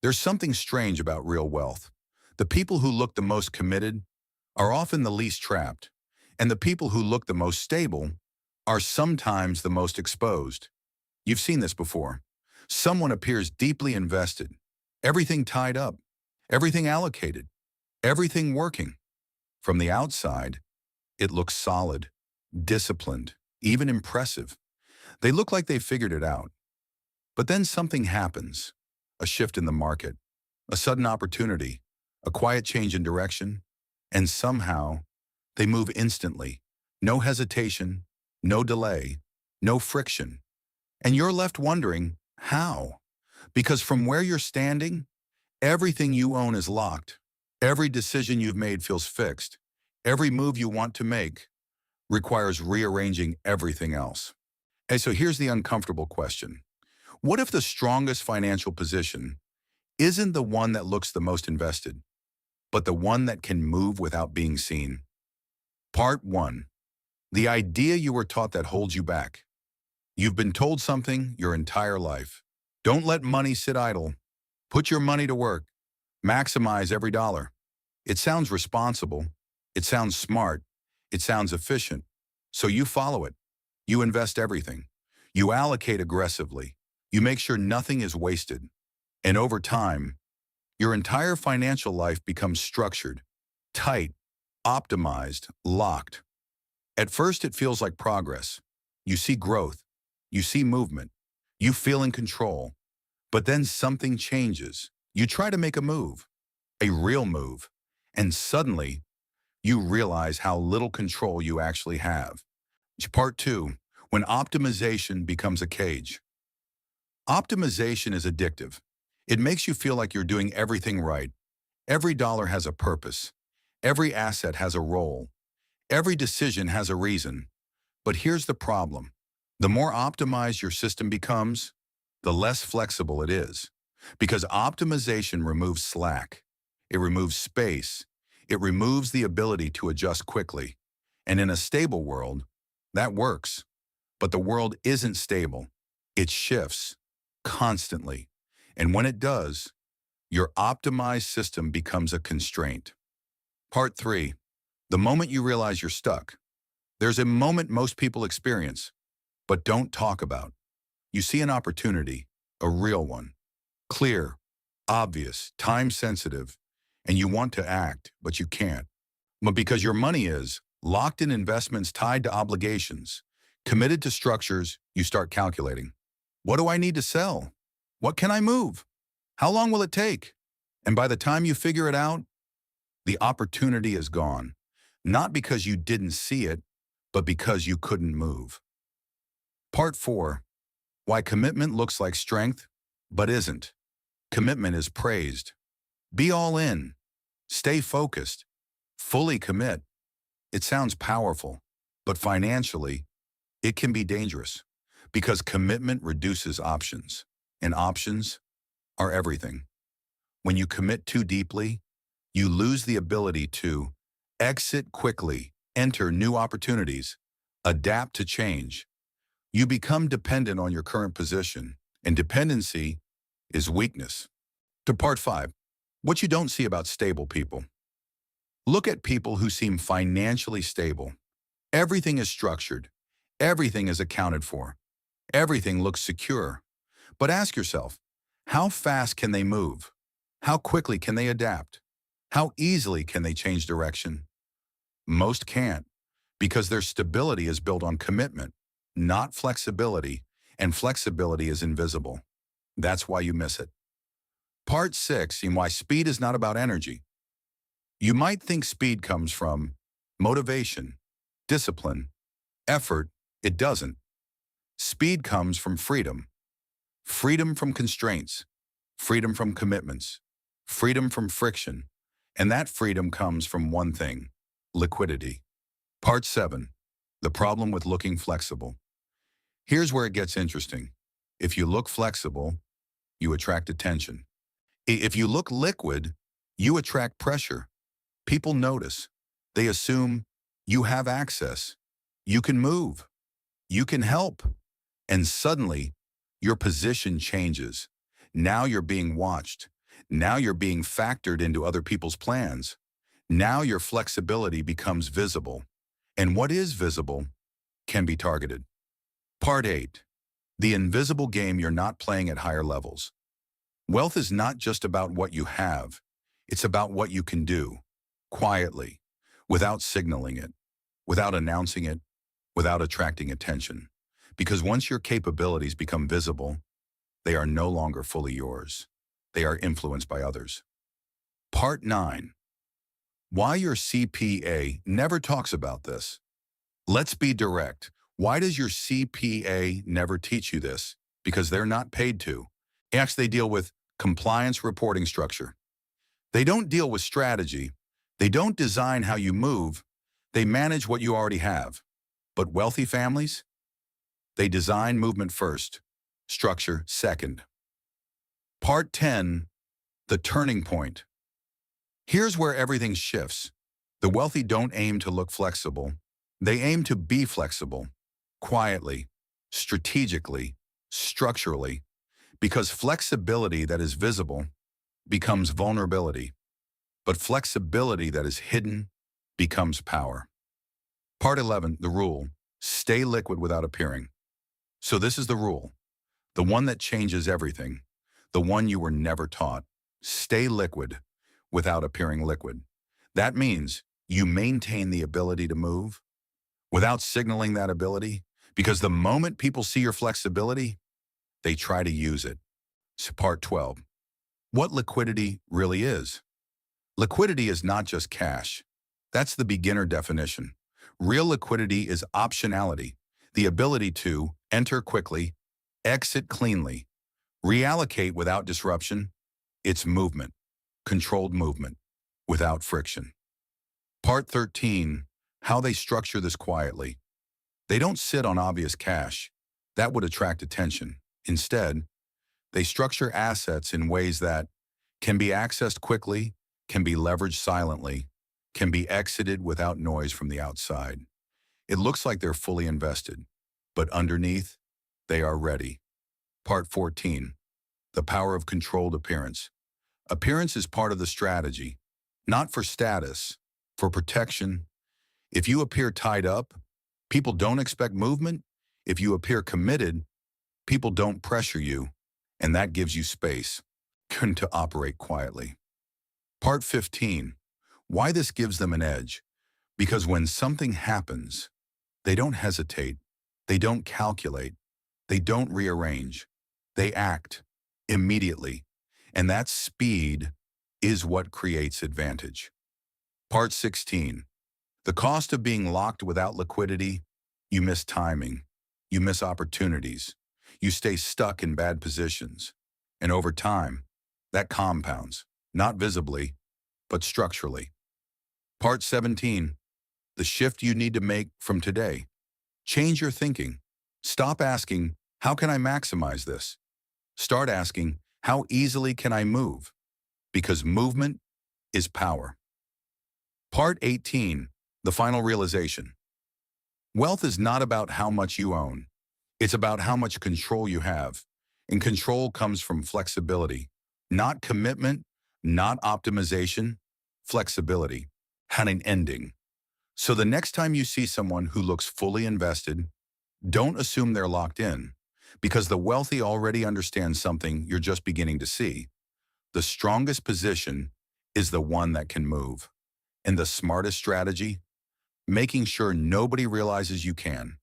There's something strange about real wealth. The people who look the most committed are often the least trapped, and the people who look the most stable are sometimes the most exposed. You've seen this before. Someone appears deeply invested, everything tied up, everything allocated, everything working. From the outside, it looks solid, disciplined, even impressive. They look like they figured it out. But then something happens, a shift in the market, a sudden opportunity, a quiet change in direction, and somehow they move instantly. No hesitation, no delay, no friction. And you're left wondering, how? Because from where you're standing, everything you own is locked. Every decision you've made feels fixed. Every move you want to make requires rearranging everything else. And so here's the uncomfortable question. What if the strongest financial position isn't the one that looks the most invested, but the one that can move without being seen? Part 1. The idea you were taught that holds you back. You've been told something your entire life. Don't let money sit idle. Put your money to work. Maximize every dollar. It sounds responsible. It sounds smart. It sounds efficient. So you follow it. You invest everything. You allocate aggressively. You make sure nothing is wasted. And over time, your entire financial life becomes structured, tight, optimized, locked. At first, it feels like progress. You see growth. You see movement. You feel in control. But then something changes. You try to make a move, a real move, and suddenly you realize how little control you actually have. Part 2, when optimization becomes a cage. Optimization is addictive. It makes you feel like you're doing everything right. Every dollar has a purpose. Every asset has a role. Every decision has a reason. But here's the problem. The more optimized your system becomes, the less flexible it is. Because optimization removes slack. It removes space. It removes the ability to adjust quickly. And in a stable world, that works. But the world isn't stable. It shifts constantly. And when it does, your optimized system becomes a constraint. Part 3, the moment you realize you're stuck. There's a moment most people experience, but don't talk about. You see an opportunity, a real one, clear, obvious, time-sensitive, and you want to act, but you can't. But because your money is locked in investments tied to obligations, committed to structures, you start calculating. What do I need to sell? What can I move? How long will it take? And by the time you figure it out, the opportunity is gone. Not because you didn't see it, but because you couldn't move. Part 4, why commitment looks like strength, but isn't. Commitment is praised. Be all in. Stay focused. Fully commit. It sounds powerful, but financially, it can be dangerous because commitment reduces options, and options are everything. When you commit too deeply, you lose the ability to exit quickly, enter new opportunities, adapt to change. You become dependent on your current position, and dependency is weakness. To part 5, what you don't see about stable people. Look at people who seem financially stable. Everything is structured. Everything is accounted for. Everything looks secure. But ask yourself, how fast can they move? How quickly can they adapt? How easily can they change direction? Most can't, because their stability is built on commitment, not flexibility, and flexibility is invisible. That's why you miss it. Part 6, and why speed is not about energy. You might think speed comes from motivation, discipline, effort. It doesn't. Speed comes from freedom. Freedom from constraints, freedom from commitments, freedom from friction. And that freedom comes from one thing, liquidity. Part 7, the problem with looking flexible. Here's where it gets interesting. If you look flexible, you attract attention. If you look liquid, you attract pressure. People notice. They assume you have access. You can move. You can help. And suddenly, your position changes. Now you're being watched. Now you're being factored into other people's plans. Now your flexibility becomes visible. And what is visible can be targeted. Part 8. The invisible game you're not playing at higher levels. Wealth is not just about what you have. It's about what you can do, quietly, without signaling it, without announcing it, without attracting attention. Because once your capabilities become visible, they are no longer fully yours. They are influenced by others. Part 9. Why your CPA never talks about this. Let's be direct. Why does your CPA never teach you this? Because they're not paid to. Actually, they deal with compliance reporting structure. They don't deal with strategy. They don't design how you move. They manage what you already have. But wealthy families? They design movement first, structure second. Part 10. The turning point. Here's where everything shifts. The wealthy don't aim to look flexible. They aim to be flexible, quietly, strategically, structurally, because flexibility that is visible becomes vulnerability, but flexibility that is hidden becomes power. Part 11, the rule, stay liquid without appearing. So this is the rule, the one that changes everything, the one you were never taught. Stay liquid without appearing liquid. That means you maintain the ability to move without signaling that ability, because the moment people see your flexibility, they try to use it. So part 12, what liquidity really is. Liquidity is not just cash. That's the beginner definition. Real liquidity is optionality, the ability to enter quickly, exit cleanly, reallocate without disruption. It's movement, controlled movement, without friction. Part 13, how they structure this quietly. They don't sit on obvious cash. That would attract attention. Instead, they structure assets in ways that can be accessed quickly, can be leveraged silently, can be exited without noise from the outside. It looks like they're fully invested, but underneath, they are ready. Part 14, the power of controlled appearance. Appearance is part of the strategy, not for status, for protection. If you appear tied up, people don't expect movement. If you appear committed, people don't pressure you, and that gives you space to operate quietly. Part 15, why this gives them an edge. Because when something happens, they don't hesitate, they don't calculate, they don't rearrange, they act immediately, and that speed is what creates advantage. Part 16, the cost of being locked without liquidity. You miss timing, you miss opportunities, you stay stuck in bad positions, and over time, that compounds, not visibly, but structurally. Part 17, the shift you need to make from today. Change your thinking. Stop asking, how can I maximize this? Start asking, how easily can I move? Because movement is power. Part 18, the final realization. Wealth is not about how much you own. It's about how much control you have. And control comes from flexibility, not commitment, not optimization, flexibility, had an ending. So the next time you see someone who looks fully invested, don't assume they're locked in, because the wealthy already understand something you're just beginning to see. The strongest position is the one that can move. And the smartest strategy? Making sure nobody realizes you can.